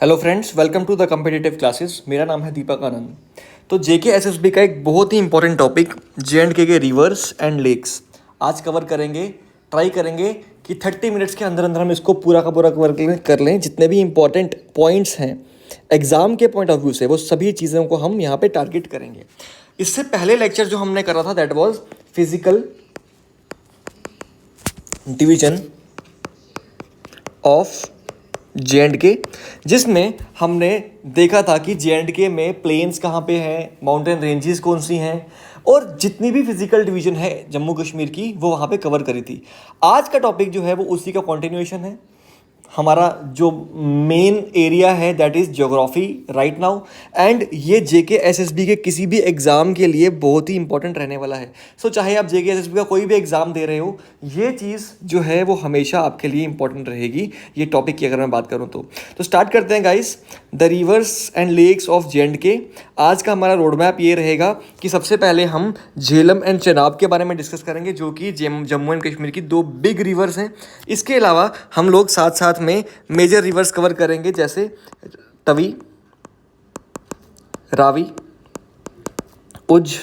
Hello friends, welcome to the competitive classes. मेरा नाम है दीपक आनंद। तो जेके एसएसबी का एक बहुत ही इंपॉर्टेंट टॉपिक जेएंडके के रिवर्स एंड लेक्स आज कवर करेंगे। ट्राई करेंगे कि 30 मिनट्स के अंदर अंदर हम इसको पूरा का पूरा कवर कर लें। जितने भी इंपॉर्टेंट पॉइंट्स हैं एग्जाम के पॉइंट ऑफ व्यू से, वो सभी चीज़ों को हम यहाँ पे टारगेट करेंगे। इससे पहले लेक्चर जो हमने करा था that was physical division of J&K, जिसमें हमने देखा था कि जे.एंड.के में प्लेन्स कहाँ पे हैं, माउंटेन रेंजेस कौन सी हैं, और जितनी भी फिजिकल डिवीजन है जम्मू कश्मीर की वो वहाँ पे कवर करी थी। आज का टॉपिक जो है वो उसी का कंटिन्यूएशन है। हमारा जो मेन एरिया है that is geography right now, and ये जेके एसएसबी के किसी भी एग्ज़ाम के लिए बहुत ही इंपॉर्टेंट रहने वाला है। सो चाहे आप जेके एसएसबी का कोई भी एग्ज़ाम दे रहे हो, ये चीज़ जो है वो हमेशा आपके लिए इंपॉर्टेंट रहेगी ये टॉपिक की अगर मैं बात करूँ तो स्टार्ट करते हैं guys. The rivers and lakes of J and K. आज का हमारा रोड मैप ये रहेगा कि सबसे पहले हम झेलम एंड चेनाब के बारे में डिस्कस करेंगे, जो कि जम्मू एंड कश्मीर की दो बिग रिवर्स हैं। इसके अलावा हम लोग साथ साथ में मेजर रिवर्स कवर करेंगे, जैसे तवी, रावी, उज।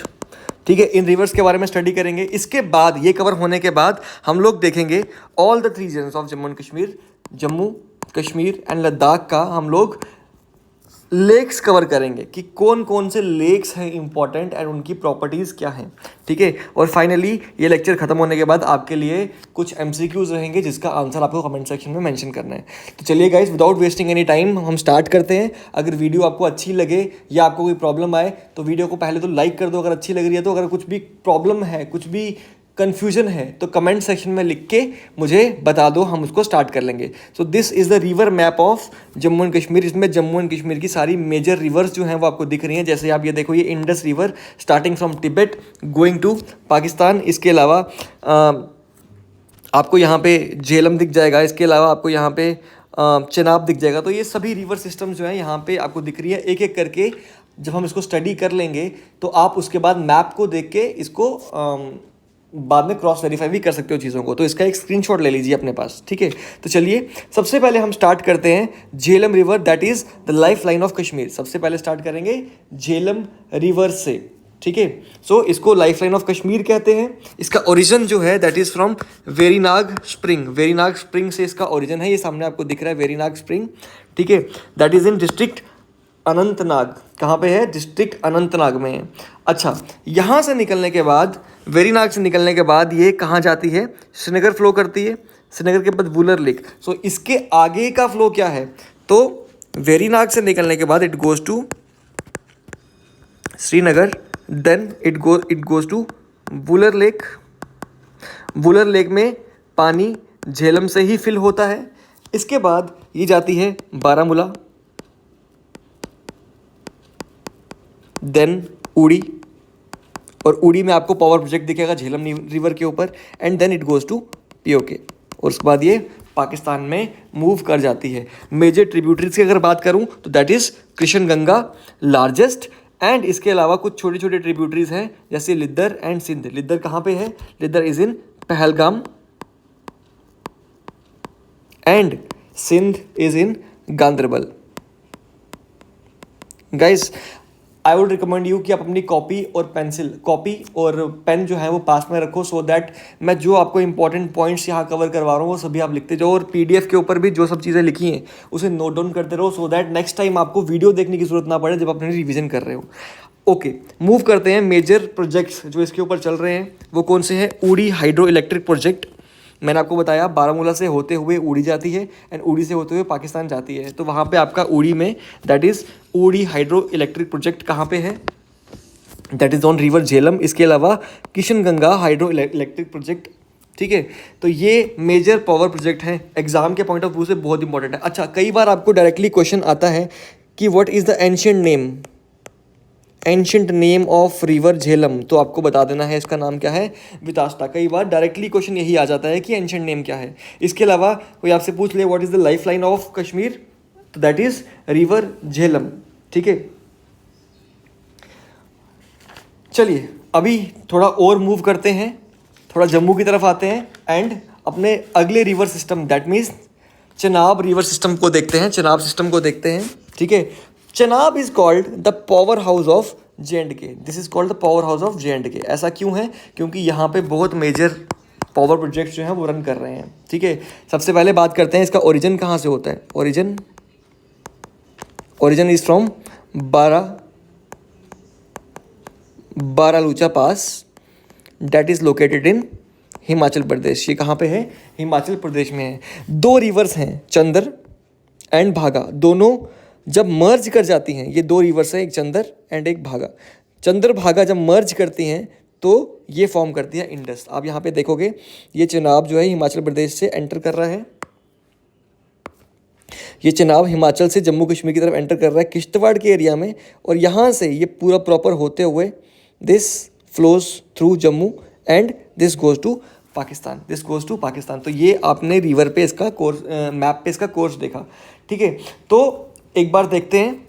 ठीक है, इन रिवर्स के बारे में स्टडी करेंगे। इसके बाद ये कवर होने के बाद हम लोग देखेंगे all the 3 regions of Jammu and Kashmir, Jammu Kashmir and Ladakh का हम लोग लेक्स कवर करेंगे कि कौन कौन से लेक्स हैं इंपॉर्टेंट एंड उनकी प्रॉपर्टीज़ क्या हैं। ठीक है, और फाइनली ये लेक्चर खत्म होने के बाद आपके लिए कुछ एमसीक्यूज रहेंगे जिसका आंसर आपको कमेंट सेक्शन में मेंशन करना है। तो चलिए guys, without wasting any time हम स्टार्ट करते हैं। अगर वीडियो आपको अच्छी लगे या आपको कोई प्रॉब्लम आए तो वीडियो को पहले तो लाइक कर दो अगर अच्छी लग रही है तो। अगर कुछ भी प्रॉब्लम है, कुछ भी कन्फ्यूजन है तो कमेंट सेक्शन में लिख के मुझे बता दो, हम उसको स्टार्ट कर लेंगे। So this is the river map of Jammu and Kashmir. इसमें जम्मू एंड कश्मीर की सारी मेजर रिवर्स जो हैं वो आपको दिख रही हैं। जैसे आप ये देखो, ये Indus river starting from Tibet going to Pakistan. इसके अलावा आपको यहाँ पे झेलम दिख जाएगा। इसके अलावा आपको यहाँ पे चेनाब दिख जाएगा। तो ये सभी रिवर सिस्टम जो है यहाँ पे आपको दिख रही है एक एक करके। जब हम इसको स्टडी कर लेंगे तो आप उसके बाद मैप को देख के इसको बाद में क्रॉस वेरीफाई भी कर सकते हो चीज़ों को। तो इसका एक स्क्रीनशॉट ले लीजिए अपने पास। ठीक है, तो चलिए सबसे पहले हम स्टार्ट करते हैं Jhelum river, that is the life line of Kashmir. सबसे पहले स्टार्ट करेंगे झेलम रिवर से। ठीक है, सो इसको लाइफ लाइन ऑफ कश्मीर कहते हैं। इसका ओरिजिन जो है that is from Verinag spring. Verinag spring से इसका ओरिजिन है। ये सामने आपको दिख रहा है वेरीनाग स्प्रिंग। ठीक है, that is in district Anantnag. कहाँ पे है? डिस्ट्रिक्ट अनंतनाग में है। अच्छा, यहाँ से निकलने के बाद, वेरीनाग से निकलने के बाद ये कहाँ जाती है? श्रीनगर फ्लो करती है। श्रीनगर के बाद वुलर लेक। सो इसके आगे का फ्लो क्या है? तो वेरीनाग से निकलने के बाद it goes to Srinagar, then it goes to Wular lake. Wular lake में पानी झेलम से ही फिल होता है। इसके बाद ये जाती है बारामूला, देन उड़ी, और उड़ी में आपको पावर प्रोजेक्ट दिखेगा झेलम रिवर के ऊपर, and then it goes to PoK. और उसके बाद ये पाकिस्तान में मूव कर जाती है। मेजर ट्रिब्यूटरीज की अगर बात करूं तो that is Krishna Ganga largest, and इसके अलावा कुछ छोटे छोटे ट्रिब्यूटरीज हैं जैसे लिद्दर एंड सिंध। लिद्दर कहाँ पे है? Lidder is in Pahalgam, and Sindh is in Ganderbal. Guys, I would recommend you कि आप अपनी कॉपी और पेन जो है वो पास में रखो, सो दैट मैं जो आपको इंपॉर्टेंट पॉइंट्स यहाँ कवर करवा रहा हूँ वो सभी आप लिखते जाओ, और पीडीएफ के ऊपर भी जो सब चीज़ें लिखी हैं उसे नोट डाउन करते रहो, सो दैट नेक्स्ट टाइम आपको वीडियो देखने की जरूरत ना पड़े जब आप अपनी रिविजन कर रहे हो। ओके, मूव करते हैं। मेजर प्रोजेक्ट्स जो इसके ऊपर चल रहे हैं वो कौन से हैं? उड़ी हाइड्रो इलेक्ट्रिक प्रोजेक्ट। मैंने आपको बताया बारामूला से होते हुए उड़ी जाती है, एंड उड़ी से होते हुए पाकिस्तान जाती है। तो वहाँ पे आपका उड़ी में दैट इज़ उड़ी हाइड्रो इलेक्ट्रिक प्रोजेक्ट कहाँ पे है? That is on river Jhelum. इसके अलावा Kishan Ganga hydro electric project. ठीक है, तो ये मेजर पावर प्रोजेक्ट हैं, एग्जाम के पॉइंट ऑफ व्यू से बहुत इंपॉर्टेंट है। अच्छा, कई बार आपको डायरेक्टली क्वेश्चन आता है कि what is the ancient name of river Jhelum. तो आपको बता देना है इसका नाम क्या है? वितास्ता। कई बार डायरेक्टली क्वेश्चन यही आ जाता है कि एंशिएंट नेम क्या है। इसके अलावा कोई आपसे पूछ ले what is the life line of Kashmir, तो दैट इज़ रिवर झेलम। ठीक है, चलिए अभी थोड़ा और मूव करते हैं, थोड़ा जम्मू की तरफ आते हैं, एंड अपने अगले river system that means Chenab river system को देखते हैं, चेनाब सिस्टम को देखते हैं। ठीक है, Chenab is called the power house of J&K। This is called the power house of J&K। ऐसा क्यों है? क्योंकि यहाँ पे बहुत मेजर पावर प्रोजेक्ट्स जो हैं वो रन कर रहे हैं। ठीक है, सबसे पहले बात करते हैं इसका ओरिजिन कहाँ से होता है। Origin is from Baralacha pass that is located in Himachal Pradesh. ये कहाँ पे है? हिमाचल प्रदेश में है। दो रिवर्स हैं, चंदर एंड भागा, दोनों जब मर्ज कर जाती हैं, ये दो रिवर्स हैं, एक चंदर एंड एक भागा। चंदर भागा जब मर्ज करती हैं तो ये फॉर्म करती है इंडस। आप यहाँ पे देखोगे ये चेनाब जो है हिमाचल प्रदेश से एंटर कर रहा है, ये चेनाब हिमाचल से जम्मू कश्मीर की तरफ एंटर कर रहा है किश्तवाड़ के एरिया में, और यहाँ से ये पूरा प्रॉपर होते हुए this flows through Jammu and this goes to Pakistan. तो ये आपने रिवर पे इसका कोर्स, मैप पे इसका कोर्स देखा। ठीक है, तो एक बार देखते हैं।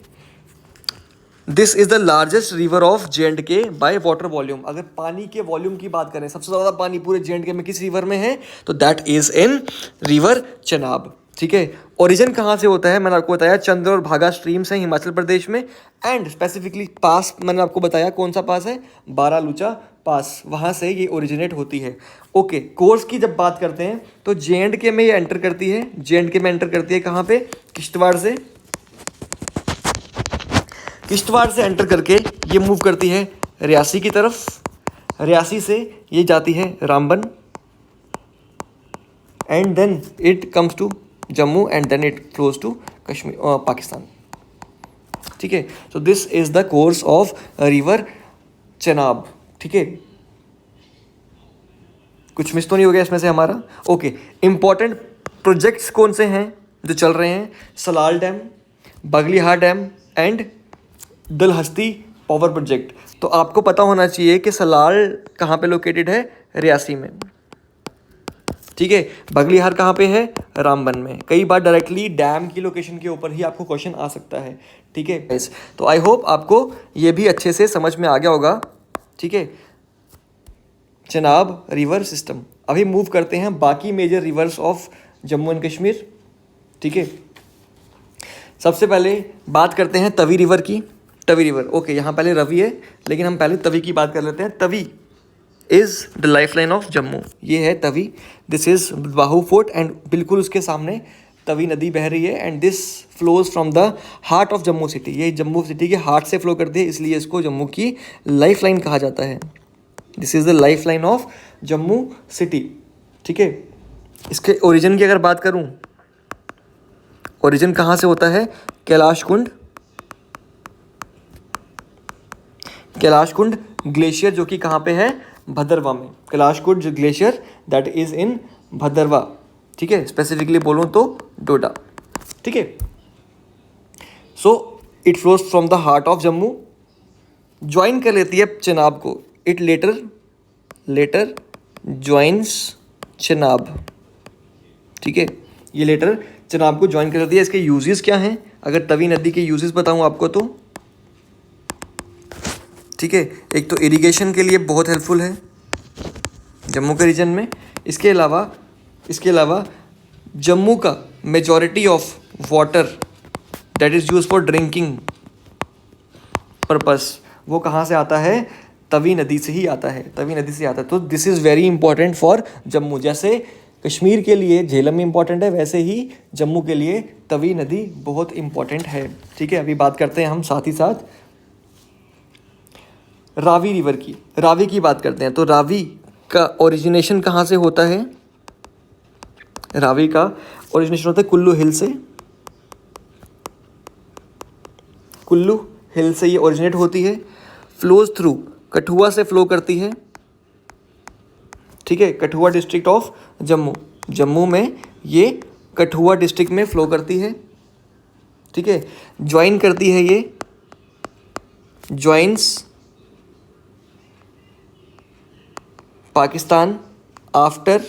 This is the largest river of J&K by water volume. अगर पानी के वॉल्यूम की बात करें, सबसे ज़्यादा पानी पूरे J&K में किस रिवर में है? तो that is in river Chenab. ठीक है, ओरिजिन कहाँ से होता है? मैंने आपको बताया चंद्र और भागा स्ट्रीम्स हैं हिमाचल प्रदेश में, एंड स्पेसिफिकली पास मैंने आपको बताया कौन सा पास है? बारालूचा पास, वहाँ से ये ओरिजिनेट होती है। ओके, कोर्स की जब बात करते हैं तो J&K में ये एंटर करती है। J&K में एंटर करती है कहाँ पे? किश्तवाड़ से। किश्तवाड़ से एंटर करके ये मूव करती है रियासी की तरफ, रियासी से ये जाती है Ramban, and then it comes to Jammu and then it flows to Kashmir, Pakistan. ठीक है, so this is the course of river Chenab. ठीक है, कुछ मिस तो नहीं हो गया इसमें से हमारा? ओके, इंपॉर्टेंट प्रोजेक्ट्स कौन से हैं जो चल रहे हैं? Salal dam, Baglihar dam and Dulhasti power project. तो आपको पता होना चाहिए कि सलाल कहाँ पे लोकेटेड है? रियासी में। ठीक है, बगलीहार कहाँ पे है? रामबन में। कई बार डायरेक्टली डैम की लोकेशन के ऊपर ही आपको क्वेश्चन आ सकता है। ठीक है, तो आई होप आपको ये भी अच्छे से समझ में आ गया होगा। ठीक है, चेनाब रिवर सिस्टम। अभी मूव करते हैं बाकी major rivers of Jammu and Kashmir. ठीक है, सबसे पहले बात करते हैं तवी रिवर की। तवी रिवर, ओके, यहाँ पहले रवि है लेकिन हम पहले तवी की बात कर लेते हैं। Tawi is the life line of Jammu. ये है Tawi, this is Bahu fort and बिल्कुल उसके सामने तवी नदी बह रही है, and this flows from the heart of Jammu city. ये जम्मू सिटी के हार्ट से फ्लो करती है, इसलिए इसको जम्मू की लाइफ लाइन कहा जाता है। This is the life line of Jammu city. ठीक है, इसके ओरिजिन की अगर बात करूँ, ओरिजिन कहाँ से होता है? कैलाश कुंड ग्लेशियर, जो कि कहाँ पे है? भद्रवा में। Kailash Kund glacier that is इन भद्रवा। ठीक है, स्पेसिफिकली बोलूँ तो डोडा। ठीक है, so it flows from the heart of Jammu, join कर लेती है चेनाब को। It later joins Chenab. ठीक है, ये लेटर चेनाब को ज्वाइन कर लेती है। इसके यूजेस क्या हैं? अगर तवी नदी के यूजेस बताऊँ आपको तो, ठीक है, एक तो इरिगेशन के लिए बहुत हेल्पफुल है जम्मू के रीजन में। इसके अलावा जम्मू का majority of water that is use for drinking purpose वो कहाँ से आता है? तवी नदी से ही आता है, तो this is very important for Jammu. जैसे कश्मीर के लिए झेलम इंपॉर्टेंट है, वैसे ही जम्मू के लिए तवी नदी बहुत इंपॉर्टेंट है। ठीक है, अभी बात करते हैं हम साथ ही साथ रावी रिवर की। रावी की बात करते हैं, तो रावी का ओरिजिनेशन कहाँ से होता है? रावी का ओरिजिनेशन होता है कुल्लू हिल से। कुल्लू हिल से ये ओरिजिनेट होती है, फ्लोज थ्रू कठुआ से फ्लो करती है। ठीक है, कठुआ डिस्ट्रिक्ट ऑफ जम्मू में ये कठुआ डिस्ट्रिक्ट में फ्लो करती है। ठीक है, ज्वाइन करती है, ये joins Pakistan after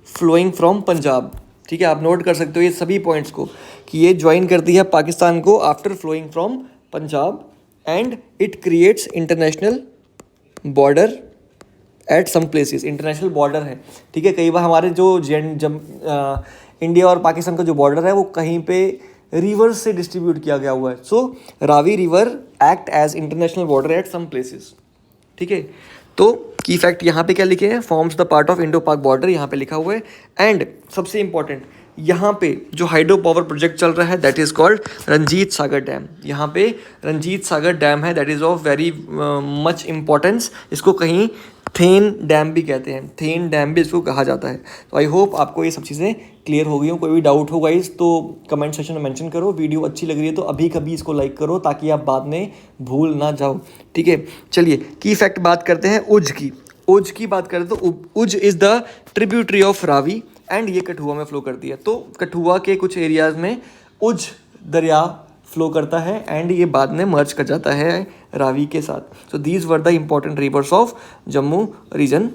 flowing from Punjab. ठीक है, आप नोट कर सकते हो ये सभी पॉइंट्स को कि ये ज्वाइन करती है पाकिस्तान को after flowing from Punjab, and it creates international border at some places. International border है। ठीक है, कई बार हमारे जो इंडिया और पाकिस्तान का जो बॉर्डर है वो कहीं पे रिवर्स से डिस्ट्रीब्यूट किया गया हुआ है। So Ravi river act as international border at some places. ठीक है, तो की फैक्ट यहाँ पे क्या लिखे हैं, forms the part of Indo पाक बॉर्डर, यहाँ पे लिखा हुआ है। एंड सबसे इंपॉर्टेंट, यहाँ पे जो हाइड्रो पावर प्रोजेक्ट चल रहा है that is called Ranjit Sagar dam. यहाँ पे रंजीत सागर डैम है, that is of very much importance. इसको कहीं थेन डैम भी कहते हैं, थेन डैम भी इसको कहा जाता है। तो आई होप आपको ये सब चीज़ें क्लियर हो गई हो। कोई भी डाउट हो गाइस तो कमेंट सेक्शन में मेंशन करो। वीडियो अच्छी लग रही है तो अभी कभी इसको लाइक करो ताकि आप बाद में भूल ना जाओ। ठीक है, चलिए की फैक्ट बात करते हैं उज की। उज की बात करें तो उज is the tributary of Ravi and ये कठुआ में फ्लो करती है। तो कठुआ के कुछ एरियाज़ में उज दरिया फ्लो करता है एंड ये बाद में मर्ज कर जाता है रावी के साथ। So these were the important rivers of Jammu region.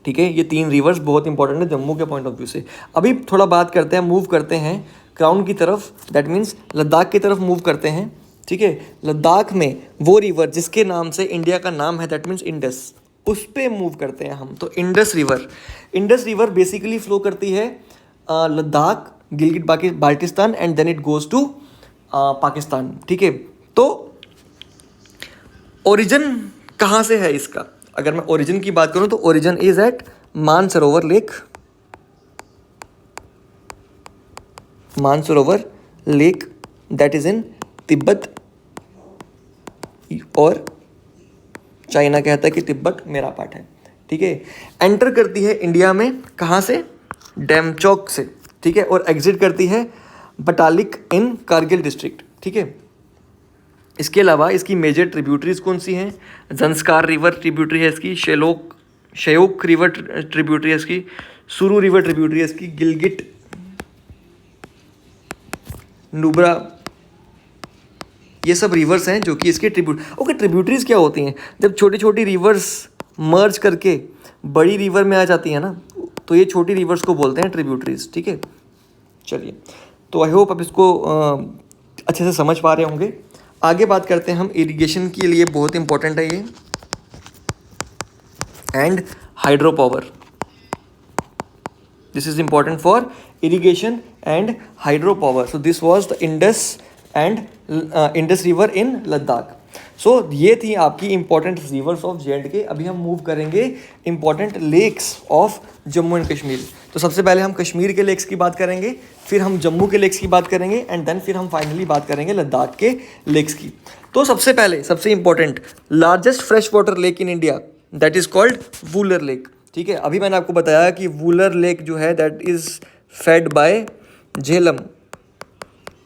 ठीक है, ये 3 रिवर्स बहुत इंपॉर्टेंट है जम्मू के पॉइंट ऑफ व्यू से। अभी थोड़ा बात करते हैं, मूव करते हैं क्राउन की तरफ, दैट मीन्स लद्दाख की तरफ मूव करते हैं। ठीक है, लद्दाख में वो रिवर जिसके नाम से इंडिया का नाम है दैट मीन्स इंडस, उस पे मूव करते हैं हम। तो इंडस रिवर बेसिकली फ्लो करती है Ladakh, Gilgit Baltistan and then it goes to Pakistan. ठीक है, तो ओरिजिन कहाँ से है इसका, अगर मैं ओरिजिन की बात करूँ तो origin is at Mansarovar lake that is in Tibet, और चाइना कहता है कि तिब्बत मेरा पार्ट है। ठीक है, एंटर करती है इंडिया में कहाँ से, डेमचौक से। ठीक है, और एग्जिट करती है बटालिक इन कारगिल डिस्ट्रिक्ट। ठीक है, इसके अलावा इसकी मेजर ट्रिब्यूटरीज कौन सी हैं, जंस्कार रिवर ट्रिब्यूटरी है इसकी, शयोक रिवर ट्रिब्यूटरी है इसकी, सुरू रिवर ट्रिब्यूटरी है इसकी, गिलगिट, नुब्रा, ये सब रिवर्स हैं जो कि इसके ट्रिब्यूटरीज क्या होती हैं, जब छोटी छोटी रिवर्स मर्ज करके बड़ी रिवर में आ जाती है ना, तो ये छोटी रिवर्स को बोलते हैं ट्रिब्यूटरीज। ठीक है, चलिए, तो आई होप आप इसको अच्छे से समझ पा रहे होंगे। आगे बात करते हैं हम, इरिगेशन के लिए बहुत इंपॉर्टेंट है ये, and hydro power, this is important for irrigation and hydro power. So this was the Indus river in Ladakh. So ये थी आपकी इंपॉर्टेंट रिवर्स ऑफ J&K। अभी हम मूव करेंगे important lakes of Jammu and Kashmir. तो सबसे पहले हम कश्मीर के लेक्स की बात करेंगे, फिर हम जम्मू के लेक्स की बात करेंगे एंड देन फिर हम फाइनली बात करेंगे लद्दाख के लेक्स की। तो सबसे पहले सबसे important largest fresh water lake in India that is called Wular lake. ठीक है, अभी मैंने आपको बताया कि वूलर लेक जो है that is fed by Jhelum.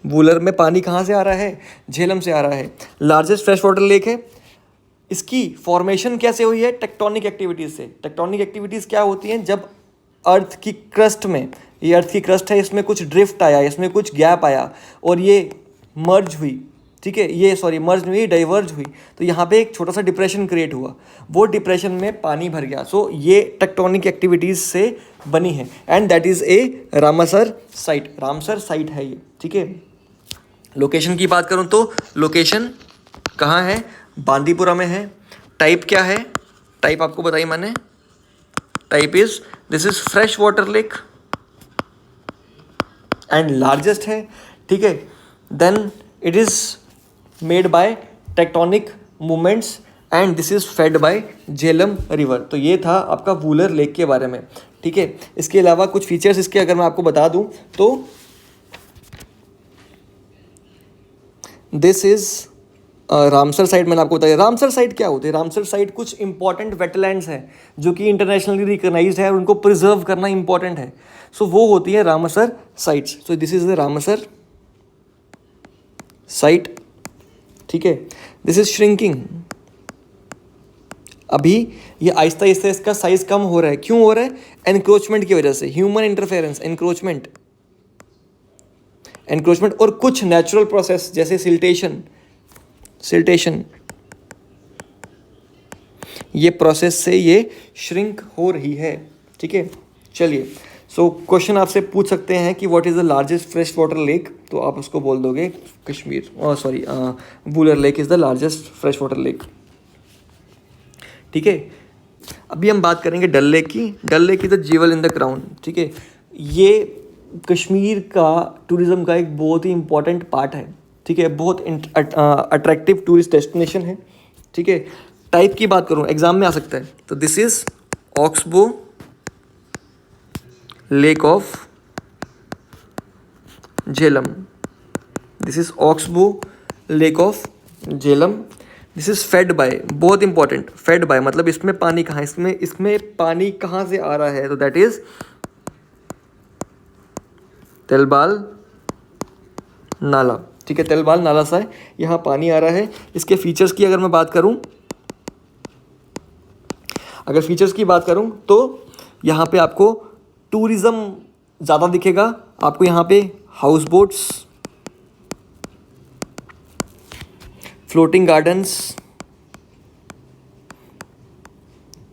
Wular में पानी कहाँ से आ रहा है, झेलम से आ रहा है। लार्जेस्ट फ्रेश वाटर लेक है। इसकी फॉर्मेशन कैसे हुई है, टेक्टोनिक एक्टिविटीज़ से। टेक्टोनिक एक्टिविटीज़ क्या होती हैं, जब अर्थ की क्रस्ट में, ये अर्थ की क्रस्ट है, इसमें कुछ ड्रिफ्ट आया, इसमें कुछ गैप आया और ये मर्ज हुई। ठीक है, ये मर्ज नहीं हुई, डाइवर्ज हुई, तो यहाँ पे एक छोटा सा डिप्रेशन क्रिएट हुआ, वो डिप्रेशन में पानी भर गया। सो ये टेक्टोनिक एक्टिविटीज़ से बनी है and that is a Ramsar site है ये। ठीक है, लोकेशन की बात करूं तो लोकेशन कहाँ है, बांदीपुरा में है। टाइप क्या है, टाइप आपको बताई मैंने, type is this is fresh water lake and largest है। ठीक है, then it is made by tectonic movements and this is fed by Jhelum river. तो ये था आपका वूलर लेक के बारे में। ठीक है, इसके अलावा कुछ फीचर्स इसके अगर मैं आपको बता दूं तो दिस इज रामसर साइट। मैंने आपको बताया रामसर साइट क्या होती है। रामसर साइट कुछ इंपॉर्टेंट वेटलैंड्स हैं जो कि इंटरनेशनली रिकॉग्नाइज्ड है और उनको प्रिजर्व करना इंपॉर्टेंट है। सो वो होती है Ramsar sites. So this is the Ramsar site. ठीक है, दिस इज श्रिंकिंग। अभी ये आहिस्ता आहिस्ता इसका साइज कम हो रहा है। क्यों हो रहा है, एनक्रोचमेंट की वजह से, ह्यूमन इंटरफेरेंस, एनक्रोचमेंट और कुछ नेचुरल प्रोसेस जैसे सिल्टेशन, ये प्रोसेस से ये श्रिंक हो रही है। ठीक है, चलिए, सो क्वेश्चन आपसे पूछ सकते हैं कि what is the largest fresh water lake, तो आप उसको बोल दोगे Kashmir, Wular lake is the largest fresh water lake. ठीक है, अभी हम बात करेंगे डल लेक की। Dal lake is the jewel in the crown. ठीक है, ये कश्मीर का टूरिज़्म का एक बहुत ही इम्पोर्टेंट पार्ट है, ठीक है, बहुत अट्रैक्टिव टूरिस्ट डेस्टिनेशन है, ठीक है। टाइप की बात करूँ, एग्जाम में आ सकता है, तो this is oxbow lake of Jhelum, this is oxbow lake of Jhelum, this is fed bye, बहुत इंपॉर्टेंट, फेड बाय मतलब इसमें पानी कहाँ, इसमें पानी कहाँ से आ रहा है, तो दैट इज तेलबाल नाला, ठीक है, तेलबाल नाला से यहाँ पानी आ रहा है। इसके फीचर्स की अगर मैं बात करूँ, तो यहाँ पे आपको टूरिज़्म ज़्यादा दिखेगा, आपको यहाँ पे house boats, floating gardens,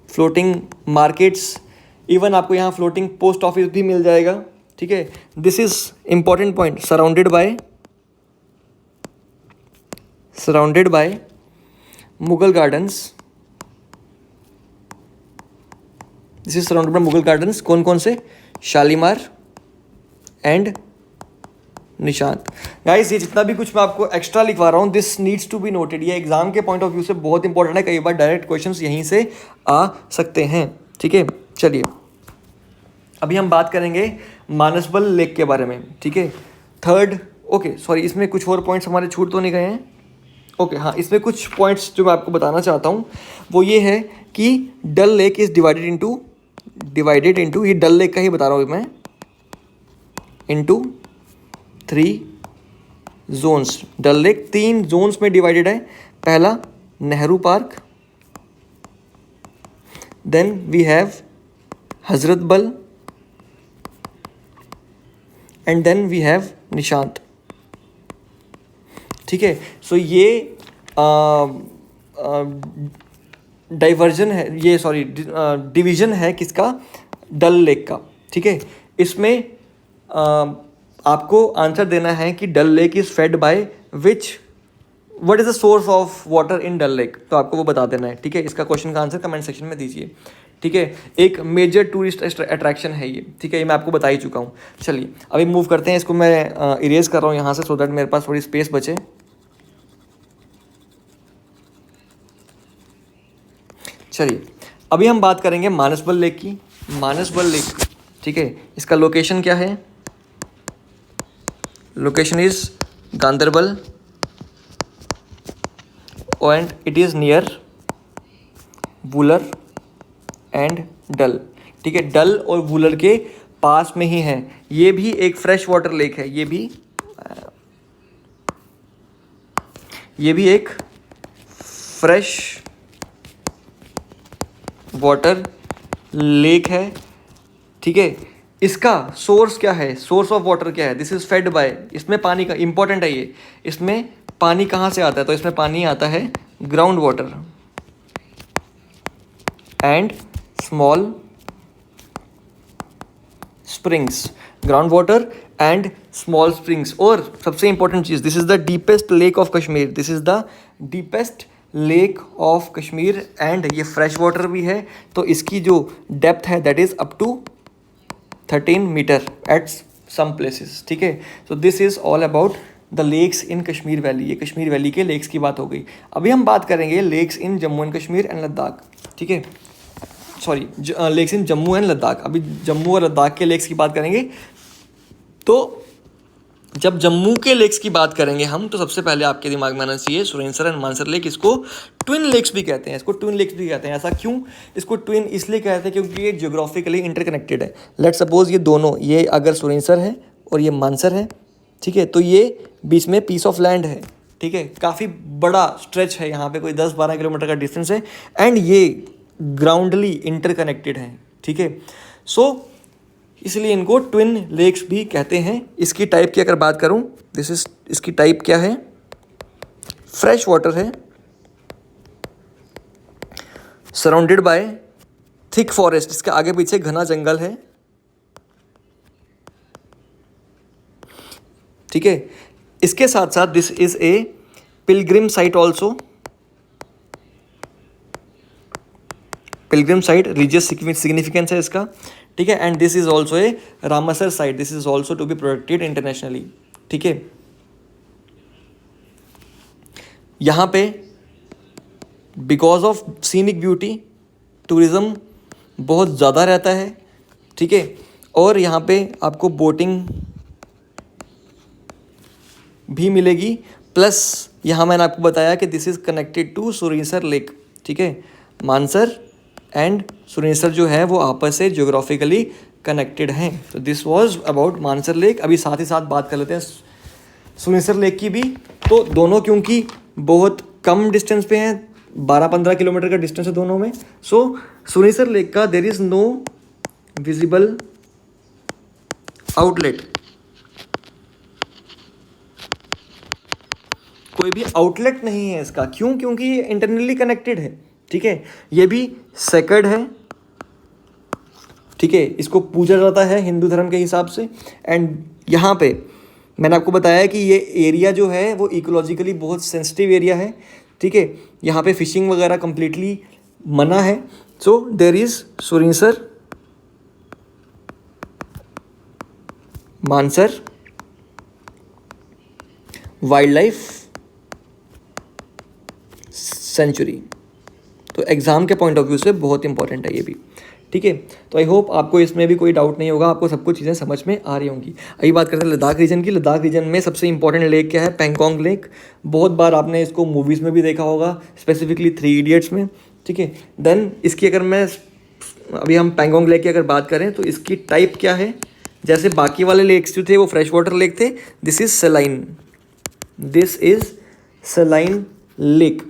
floating markets, even आपको यहाँ फ्लोटिंग पोस्ट ऑफिस भी मिल जाएगा, ठीक है। This is important point, surrounded by Mughal gardens, this is surrounded by Mughal gardens, कौन कौन से, शालीमार एंड निशांत। गाइस ये जितना भी कुछ मैं आपको एक्स्ट्रा लिखवा रहा हूँ, this needs to be noted, ये एग्जाम के पॉइंट ऑफ व्यू से बहुत इंपॉर्टेंट है, कई बार डायरेक्ट क्वेश्चंस यहीं से आ सकते हैं, ठीक है। चलिए अभी हम बात करेंगे मानसबल लेक के बारे में, ठीक है। थर्ड, ओके सॉरी, इसमें कुछ और पॉइंट्स हमारे छूट तो नहीं गए हैं, ओके हाँ, इसमें कुछ पॉइंट्स जो मैं आपको बताना चाहता हूँ वो ये है कि Dal lake is divided into, ये डल लेक का ही बता रहा हूँ मैं, into 3 zones. Dal lake 3 zones में डिवाइडेड है, पहला Nehru park, then we have Hazratbal and then we have Nishant, ठीक है। सो ये डाइवर्जन है, ये सॉरी डिवीजन है किसका, डल लेक का, ठीक है। इसमें आपको आंसर देना है कि Dal lake is fed by which, what is the source of water in Dal lake, तो आपको वो बता देना है, ठीक है। इसका क्वेश्चन का आंसर कमेंट सेक्शन में दीजिए, ठीक है। एक मेजर टूरिस्ट अट्रैक्शन है ये, ठीक है, ये मैं आपको बता ही चुका हूँ। चलिए अभी मूव करते हैं, इसको मैं इरेज कर रहा हूँ यहाँ से, सो दैट मेरे पास थोड़ी स्पेस बचे। चलिए अभी हम बात करेंगे मानसबल लेक की। मानसबल लेक, ठीक है, इसका लोकेशन क्या है, location is Ganderbal and it is near Wular and Dal, ठीक है, डल और वुलर के पास में ही है। ये भी एक फ्रेश वाटर लेक है, ये भी एक फ्रेश वाटर लेक है, ठीक है। इसका सोर्स क्या है, सोर्स ऑफ वाटर क्या है, दिस इज फेड बाय, इसमें पानी का इंपॉर्टेंट है ये, इसमें पानी कहाँ से आता है, तो इसमें पानी आता है ground water and small springs, ground water and small springs. और सबसे इंपॉर्टेंट चीज़, this is the deepest lake of Kashmir, this is the deepest lake of Kashmir and ये फ्रेश वाटर भी है, तो इसकी जो डेप्थ है that is up to 13 metre at some places, ठीक है। So this is all about the lakes in Kashmir valley, ये कश्मीर वैली के लेक्स की बात हो गई। अभी हम बात करेंगे lakes in Jammu and Kashmir and Ladakh, ठीक है, sorry lakes in Jammu and Ladakh. अभी जम्मू और लद्दाख के लेक्स की बात करेंगे, तो जब जम्मू के लेक्स की बात करेंगे हम, तो सबसे पहले आपके दिमाग में आना चाहिए सुरेंसर एंड मानसर लेक, इसको ट्विन लेक्स भी कहते हैं, ऐसा क्यों, इसको ट्विन इसलिए कहते हैं क्योंकि ये जियोग्राफिकली इंटरकनेक्टेड है। लेट सपोज ये दोनों, ये अगर सुरेंसर है और ये मानसर है, ठीक है, तो ये बीच में पीस ऑफ लैंड है, ठीक है, काफ़ी बड़ा स्ट्रेच है, यहाँ पे कोई 10-12 किलोमीटर का डिस्टेंस है एंड ये ग्राउंडली इंटरकनेक्टेड है, ठीक है। सो इसलिए इनको ट्विन लेक्स भी कहते हैं। इसकी टाइप की अगर बात करूं, दिस इज, इसकी टाइप क्या है, फ्रेश वाटर है, सराउंडेड बाय थिक फॉरेस्ट, इसके आगे पीछे घना जंगल है, ठीक है। इसके साथ साथ this is a pilgrim site also, pilgrim site, religious significance है इसका, ठीक है। And this is also a Ramsar site, this is also to be protected internationally, ठीक है। यहाँ पे because of scenic beauty tourism बहुत ज़्यादा रहता है, ठीक है। और यहाँ पे आपको बोटिंग भी मिलेगी, प्लस यहाँ मैंने आपको बताया कि this is connected to Surinsar lake, ठीक है। मानसर एंड सुरिनसर जो है वो आपस से ज्योग्राफिकली कनेक्टेड हैं। तो this was about Mansar lake. अभी साथ ही साथ बात कर लेते हैं सुरिनसर लेक की भी। तो दोनों क्योंकि बहुत कम डिस्टेंस पे हैं, 12-15 किलोमीटर का डिस्टेंस है दोनों में। सो सुरिनसर लेक का there is no visible outlet, कोई भी आउटलेट नहीं है इसका। क्यों? क्योंकि ये इंटरनली कनेक्टेड है, ठीक है। ये भी सेक्रेड है, ठीक है, इसको पूजा जाता है हिंदू धर्म के हिसाब से। एंड यहाँ पे मैंने आपको बताया कि ये एरिया जो है वो इकोलॉजिकली बहुत सेंसिटिव एरिया है, ठीक है। यहाँ पे फिशिंग वगैरह कंप्लीटली मना है। So there is Surinsar Mansar wild life sanctuary. तो एग्ज़ाम के पॉइंट ऑफ व्यू से बहुत इंपॉर्टेंट है ये भी, ठीक है। तो आई होप आपको इसमें भी कोई डाउट नहीं होगा, आपको सब कुछ चीज़ें समझ में आ रही होंगी। अभी बात करते हैं लद्दाख रीजन की। लद्दाख रीजन में सबसे इंपॉर्टेंट लेक क्या है? पेंगोंग लेक। बहुत बार आपने इसको मूवीज़ में भी देखा होगा, स्पेसिफिकली 3 इडियट्स में, ठीक है। देन इसकी अगर मैं अभी हम पेंगोंग लेक की अगर बात करें तो इसकी टाइप क्या है? जैसे बाकी वाले लेक्स जो थे वो फ्रेश वाटर लेक थे, this is saline, this is saline lake,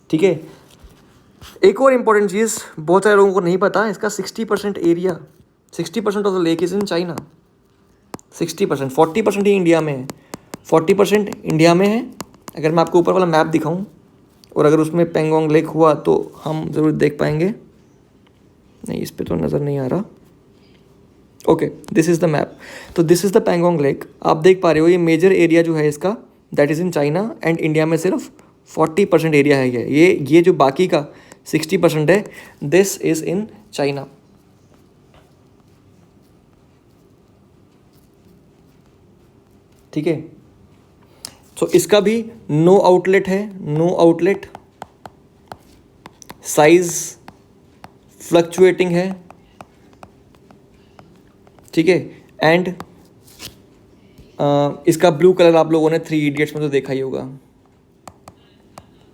ठीक है। एक और इम्पॉर्टेंट चीज़ बहुत सारे लोगों को नहीं पता, इसका 60% area, 60% of the lake is in China. 60%, 40% he India में है, 40% इंडिया में है। अगर मैं आपको ऊपर वाला मैप दिखाऊं और अगर उसमें पेंगोंग लेक हुआ तो हम ज़रूर देख पाएंगे। नहीं, इस पर तो नज़र नहीं आ रहा। Okay, this is the map. तो this is the Pangong lake. आप देख पा रहे हो ये मेजर एरिया जो है इसका that is in China, and India में सिर्फ 40% एरिया है। ये जो बाकी का 60% है, दिस इज़ इन चाइना, ठीक है। सो इसका भी नो आउटलेट है, नो आउटलेट, साइज फ्लक्चुएटिंग है, ठीक है। एंड इसका ब्लू कलर आप लोगों ने 3 इडियट्स में तो देखा ही होगा,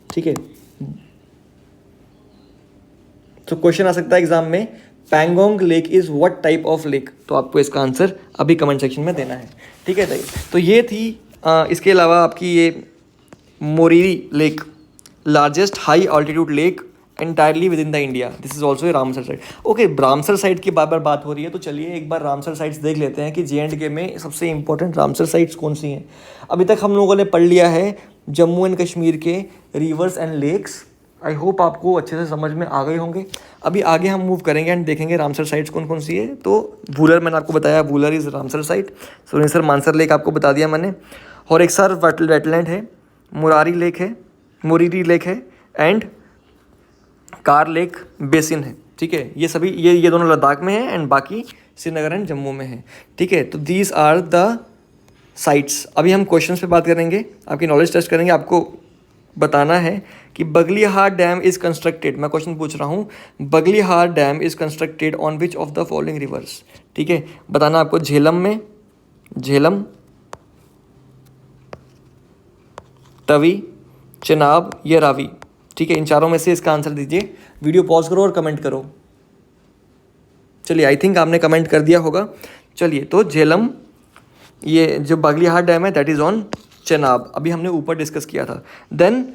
ठीक है। तो क्वेश्चन आ सकता है एग्जाम में, Pangong lake is what type of lake? तो आपको इसका आंसर अभी कमेंट सेक्शन में देना है, ठीक है। तो ये थी इसके अलावा आपकी ये Moriri lake, largest high altitude lake entirely within the India, this is also a Ramsar site. Okay, Ramsar site की बार बार बात हो रही है, तो चलिए एक बार रामसर साइट्स देख लेते हैं कि JNK में सबसे इंपॉर्टेंट रामसर साइट्स कौन सी हैं। अभी तक हम लोगों ने पढ़ लिया है जम्मू एंड कश्मीर के rivers and lakes. I hope आपको अच्छे से समझ में आ गए होंगे। अभी आगे हम मूव करेंगे एंड देखेंगे रामसर साइट्स कौन कौन सी है। तो वूलर मैंने आपको बताया, Wular is Ramsar site. Surinsar Mansar lake आपको बता दिया मैंने, और एक सर वेटलैंड है, मुरारी लेक है, मुरीरी लेक है, एंड कार लेक बेसिन है, ठीक है। ये सभी ये दोनों लद्दाख में है एंड बाकी श्रीनगर एंड जम्मू में है, ठीक है। तो दीज आर द साइट्स। अभी हम क्वेश्चंस पे बात करेंगे, आपकी नॉलेज टेस्ट करेंगे। आपको बताना है कि बगलिहार डैम इज़ कंस्ट्रक्टेड, मैं क्वेश्चन पूछ रहा हूँ, Baglihar dam is constructed on which of the following rivers, ठीक है। बताना आपको झेलम में, झेलम, तवी, चनाब या रावी, ठीक है। इन चारों में से इसका आंसर दीजिए। वीडियो पॉज करो और कमेंट करो। चलिए, आई थिंक आपने कमेंट कर दिया होगा। चलिए, तो झेलम, ये जो बगलिहार डैम है दैट इज़ ऑन चनाब, अभी हमने ऊपर डिस्कस किया था। Then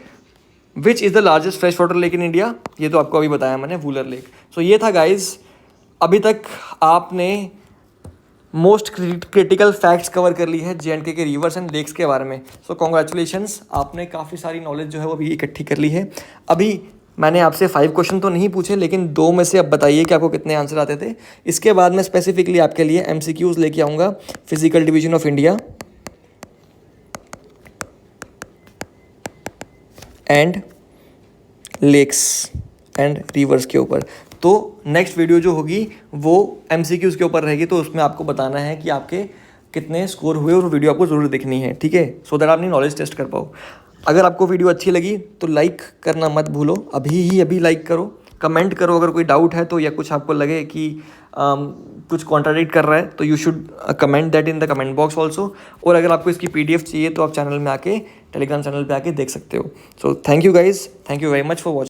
which is the largest fresh water lake in India, ये तो आपको अभी बताया मैंने, वूलर लेक। सो ये था गाइज, अभी तक आपने मोस्ट क्रिटिकल फैक्ट्स कवर कर ली है JNK के रिवर्स एंड लेक्स के बारे में। सो कॉन्ग्रेचुलेशंस, आपने काफ़ी सारी नॉलेज जो है वो अभी इकट्ठी कर ली है। अभी मैंने आपसे 5 क्वेश्चन तो नहीं पूछे, लेकिन 2 में से अब बताइए कि आपको कितने आंसर आते थे। इसके बाद मैं स्पेसिफिकली आपके लिए MCQs लेके आऊँगा physical division of India and lakes and rivers के ऊपर। तो नेक्स्ट वीडियो जो होगी वो MCQs के ऊपर रहेगी, तो उसमें आपको बताना है कि आपके कितने स्कोर हुए, और वीडियो आपको ज़रूर देखनी है, ठीक है, सो दैट आप अपनी नॉलेज टेस्ट कर पाओ। अगर आपको वीडियो अच्छी लगी तो लाइक करना मत भूलो, अभी लाइक करो, कमेंट करो अगर कोई डाउट है तो, या कुछ आपको लगे कि कुछ कॉन्ट्राडिक्ट कर रहा है तो you should comment that in the comment box also. और अगर आपको इसकी PDF चाहिए तो आप चैनल में आके, टेलीग्राम चैनल पे आके देख सकते हो। So thank you guys, thank you very much for watching.